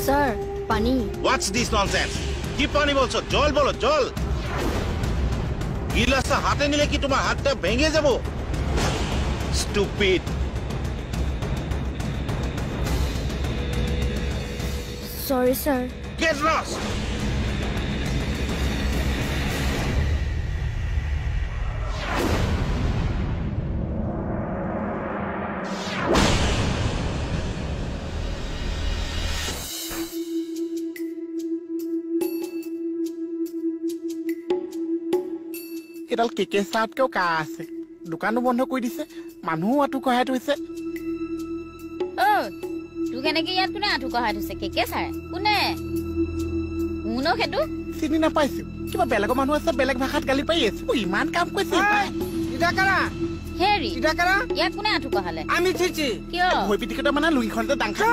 Sir পানি what's this nonsense কি পানি বলছো জল বলো জল গিলাসটা হাতে নিলে কি তোমার হাতটা ভেঙে যাব stupid sorry sir get lost এডাল কেকে চাটকেও কা আছে দোকানো বন্ধ কৰি দিছে মানুহো আঁঠু কঢ়াই থৈছে তোৰ কেনেকে ইয়াত কোনে আঁঠু কঢ়াই থৈছে কেকে ছাৰ কোনে মোনো সেইটো চিনি নাপাইছো কিবা বেলেগৰ মানুহ আছে বেলেগ ভাষাত গালি পাৰি আছে ইমান কাম কৰিছে হেৰি ইয়াত কোনে আঁঠু কঢ়ালে আমি থিছি কিয় হৈ পিটিকতে মানে লুইখন যে ডাংখা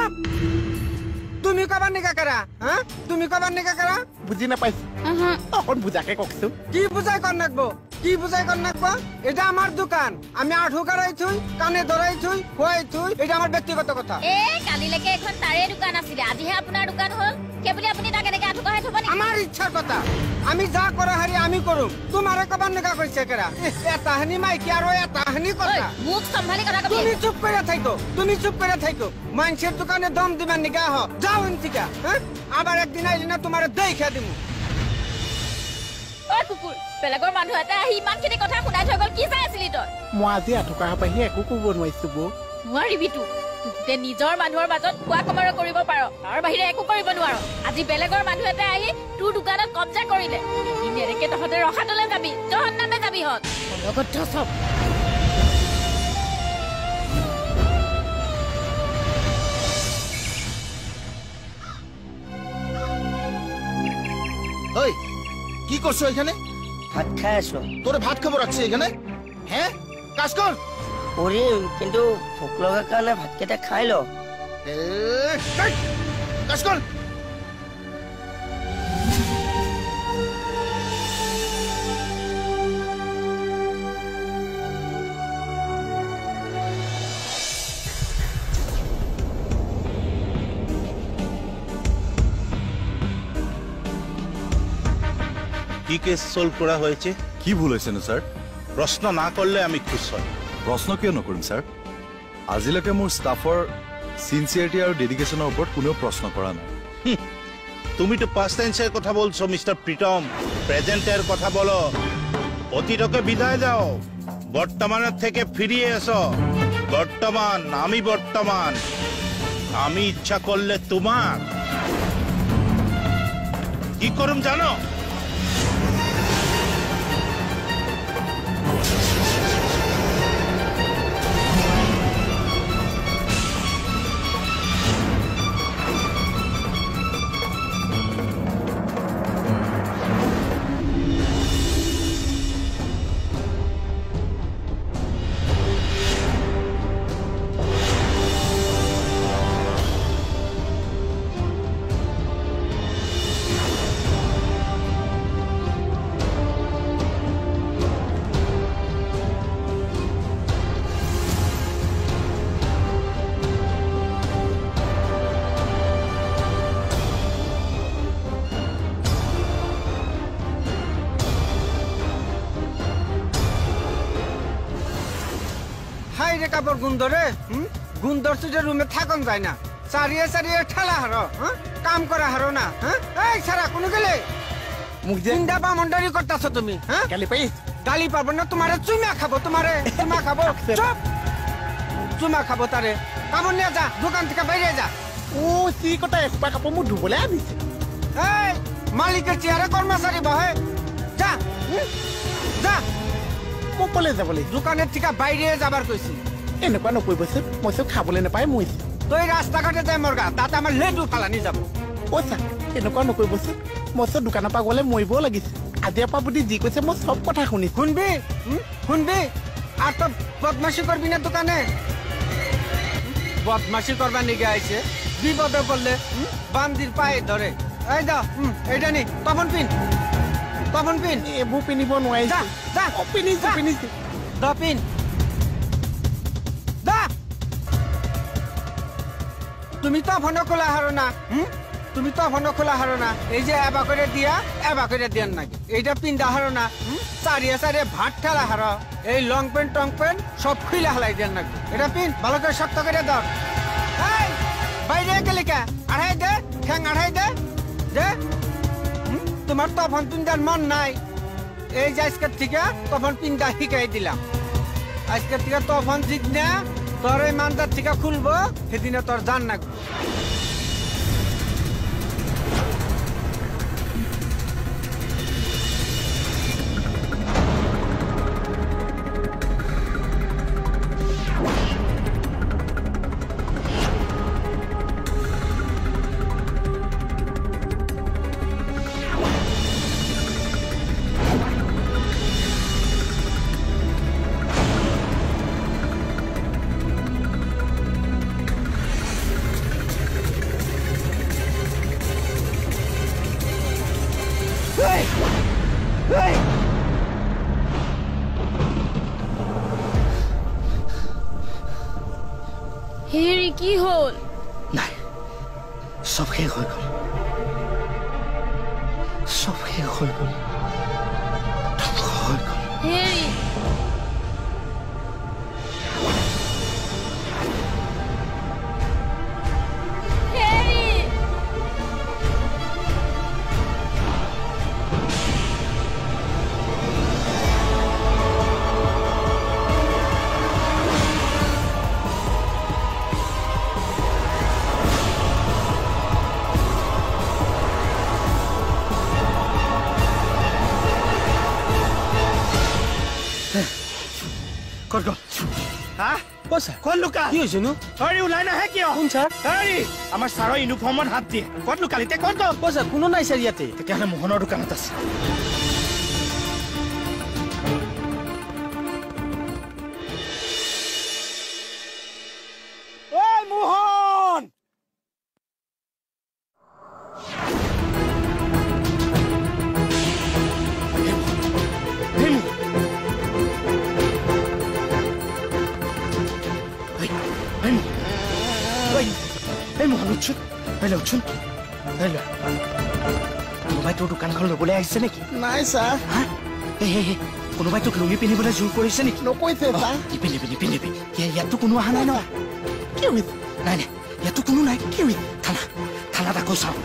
তুমি কবার নিকা করা হ্যাঁ তুমি কবার নিকা করা বুজি নাপাইছো অকণ বুজাকে কওকচোন কি বুজাই কর নাকবো কি বুজাই কর নাকবো এটা আমার দোকান আমি আঠু করাই থুই কানে ধরাই থুই খোয়াই থুই এটা আমার ব্যক্তিগত কথা কালিলৈকে এখন তাৰে দোকান আছিল আজিহে আপোনাৰ দোকান হল কে বুলি আপুনি তাকে এনেকে আঁঠু কঢ়াই থব নেকি আমার ইচ্ছার কথা আমি যা করা হারি আমি করুম তোমারে কবার নিকা কইছে কেরা এটা হানি মাইকি আর এটা হানি কথা মুখ সম্ভালি কথা কবি তুমি চুপ করে থাকো মানুষের দোকানে দম দিবার নিকা হ যাও ইনতিকা হ্যাঁ আবার একদিন আইলি না তোমারে দেইখা দিমু ওই কুকুর বেলেগৰ মানুহ এটা আহি ইমানখিনি কথা শুনাই থৈ গল কি চাই আছিলি তই মই আজি আঁঠু কঢ়া পাহি একো ক'ব নোৱাৰিছো বৌ নোৱাৰিবি তোতে নিজৰ মানুহৰ মাজত কোৱা কমাৰ কৰিব পাৰ তাৰ বাহিৰে একো কৰিব নোৱাৰ আজি বেলেগৰ মানুহ এটা আহি তোৰ দোকানত কব্জা কৰিলে ইনেৰেকে তহঁতে ৰখাতলৈ যাবি জহন্নামে যাবি হত লগত চব ওই কি করছো এখানে ভাত খাই আছো তোরে ভাত খাবো রাখছে এখানে হ্যাঁ কাজ কর কৰিম কিন্তু ভোক লগাৰ কাৰণে ভাতকেইটা খাই ল কাজ কর কি কেস সলভ করা হয়েছে কি ভুল হয়েছে না স্যার প্রশ্ন না করলে আমি খুশ হই প্রশ্ন কিয় নকৰিম স্যাৰ আজিলৈকে মোৰ ষ্টাফৰ সিনসিয়াৰিটি আৰু ডেডিকেশনৰ ওপৰত কোনো প্ৰশ্ন কৰা নাই তুমি তো পাস্ট টেন্সের কথা বলছো মিস্টার প্রীতম প্রেজেন্টের কথা বলো অতীতকে বিদায় দাও বর্তমানের থেকে ফিরিয়ে এসো বর্তমান আমি ইচ্ছা করলে তোমার কি করুম জানো কাপড় গুন্দরে গুন্দর তুই রুমে থাকন যায় না চারিয়ে চারিয়ে ঠেলা হারো কাম করা হারো না এই সারা কোনো গেলে মুখ জিন্দা বা মন্ডারি করতেছ তুমি গালি পাই গালি পাবো না তোমারে চুমা খাবো চুপ চুমা খাবো তারে কাপড় নিয়ে যা দোকান থেকে বাইরে যা ও সি কথা একপা কাপড় মোক ধুবলে আনিছে এই মালিকের চেয়ারে কর্মচারী বহে যা যা কপলে যাবলে দোকানের থেকে বাইরে যাবার কইছি এনেকুৱা নকৰিবচোন মই চব খাবলৈ নাপায় মৰিছে তই ৰাস্তা ঘাটে যাই মৰগা তাত আমাৰ লেটু ফালানি যাব পইচা এনেকুৱা নকৰিবচোন মই চব দোকানৰ পৰা গ'লে মৰিবও লাগিছে আজিৰ পৰা বুদ্ধি যি কৈছে মই চব কথা শুনিছো শুনবি আর তো বদমাশি করবি না দোকানে বদমাশি করবার নিগে আইছে বিপদে পড়লে বান্দির পায়ে ধরে এই দাও এইটা নি তপন পিন এইবোৰ পিন্ধিব নোৱাৰিছে পিন্ধিছো দা পিন দা তুমি তো ফোন খোলা হারো না তুমি তখনও খোলা হারো না এই যে এবা করে দিয়া এবা করে দেন নাকি এইটা পিন্দা হারো না চারিয়ে চারিয়ে ভাত ঠেলা হারো এই লং প্যান্ট টং প্যান্ট সব খুলে হালাই দেন নাকি এটা পিন ভালো করে শক্ত করে দাও বাইরে গেলে কে আড়াই দে ঠ্যাং আড়াই দে যে তোমার তখন পিন্দার মন নাই এই যে আজকের থেকে তখন পিন্দা শিখাই দিলাম আজকের থেকে তখন জিত না তোর এই মানটার থেকে খুলবো সেদিনে তোর জান না হেৰি কি হ'ল নাই সব শেষ হৈ গ'ল সব শেষ হৈ গ'ল ধ্বংস হৈ গ'ল হেৰি ক'ত গ'ল হা ক'ত ছাৰ ক'ত লুকা কি হৈছে নো হৰি ওলাই নাহে কিয় কোন ছাৰ হৰি আমাৰ ছাৰৰ ইউনিফৰ্মত হাত দিয়ে ক'ত লুকালি তে ক'ত গ'ল ক'ত ছাৰ কোনো নাই ছাৰ ইয়াতে তেতিয়াহ'লে মোহনৰ দোকানত আছে ঐ মোহন এই মোহন উঠছোন উঠছোন কোনোবাই তোৰ দোকানখন ল'বলৈ আহিছে নেকি নাই ছাৰ কোনোবাই তোক লুঙি পিন্ধিবলৈ জোৰ কৰিছে নেকি নকৈছে ছাৰ নিপিন্ধিবি ইয়াততো কোনো অহা নাই ন কি হৈছে নাই ইয়াতো কোনো নাই কি হৈছে থানাত আকৌ চাওঁ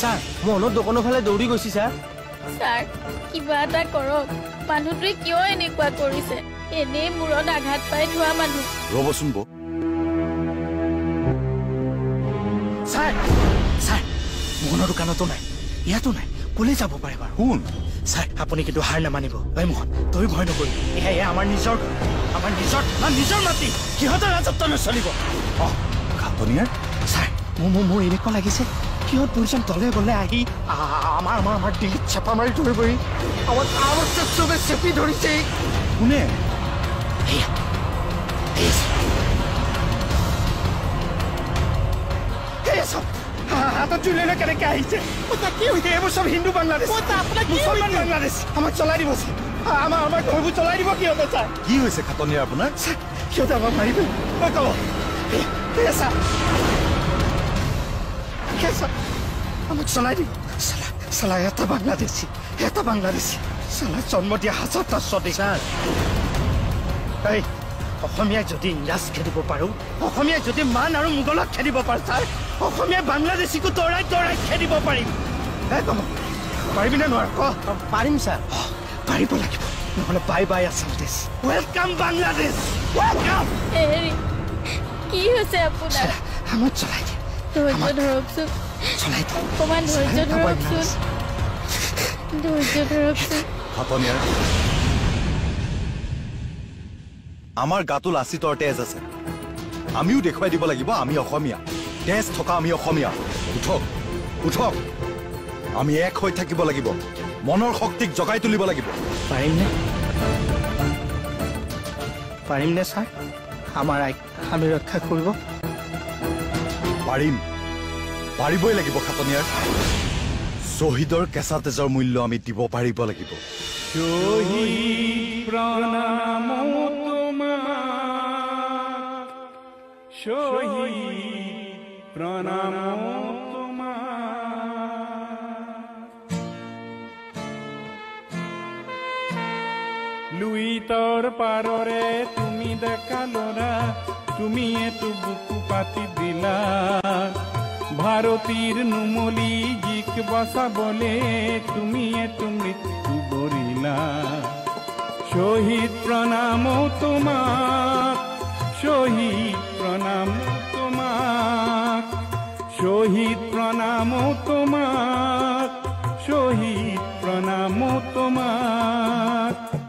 ছাৰ মোহনৰ দোকানৰ ফালে দৌৰি গৈছে ছাৰ কিবা এটা কৰক মানুহটোৱে কিয় এনেকুৱা কৰিছে এনেই মূৰত আঘাত পাই থোৱা মানুহ ৰ'বচোন বৌ ছাৰ মোহনৰ দোকানতো নাই ইয়াতো নাই ক'লৈ যাব পাৰে বাৰু শুন ছাৰ আপুনি কিন্তু হাৰ নামানিব ঐ মোহন তই ভয় নকৰিবি এয়া আমাৰ নিজৰ মাটি সিহঁতৰ ৰাজত্ব নচলিব খাটনিয়াৰ ছাৰ মোৰ এনেকুৱা লাগিছে সিহঁত দুজন তলে গলে আহি আমাৰ ডিঙিত চেপা মাৰি ধৰিবহি আমাৰ চবে চেপি ধৰিছে কোনে হাতত জুলে কেনেকে আহিছে এইবোৰ চব হিন্দু বাংলাদেশ মুছলমান বাংলাদেশ আমাক চলাই দিব আমাৰ ঘৰবোৰ চলাই দিব সিহঁতে ছাৰ কি হৈছে খাটনিয়াৰ আপোনাৰ সিহঁতে আমাক মাৰিব আমাক চলাই দিব চালা এটা বাংলাদেশী চালা জন্ম দিয়া হাজাৰটা স্বদেশ অসমীয়াই যদি ইংৰাজ খেদিব পাৰো অসমীয়াই যদি মান আৰু মোগলক খেদিব পাৰো ছাৰ অসমীয়াই বাংলাদেশীকো তৰাই খেদিব পাৰিম পাৰিবি নে নোৱাৰ পাৰিম ছাৰ পাৰিব লাগিব নহ'লে বাই আছাম দেশ ৱেলকাম বাংলাদেশ ৱেলকাম হেৰি কি হৈছে আপোনাৰ আমাক চলাই দিয়ে ধৈৰ্য ধৰকচোন চলাই দিয়ে অকণমান ধৈৰ্য ধৰকচোন খাটনিয়াৰ আমাৰ গাটো লাচিতৰ তেজ আছে আমিও দেখুৱাই দিব লাগিব আমি অসমীয়া তেজ থকা আমি অসমীয়া উঠক আমি এক হৈ থাকিব লাগিব মনৰ শক্তিক জগাই তুলিব লাগিব পাৰিমনে ছাৰ আমাৰ আইক আমি ৰক্ষা কৰিব পাৰিবই লাগিব খাটনিয়াৰ শ্বহীদৰ কেঁচা তেজৰ মূল্য আমি দিব পাৰিব লাগিব প্ৰণাম তোমাক। লুইতৰ পাৰৰে তুমি ডেকা ল'ৰা, তুমি এটো বুকু পাতি দিলা। ভাৰতীৰ নুমলী জিক বচাবলে তুমি এটো মৃত্যু বৰিলা। শহীদ প্ৰণাম তোমাক, শহীদ প্ৰণাম তোমাক, শহীদ প্ৰণাম তোমাক, শহীদ প্ৰণাম তোমাক।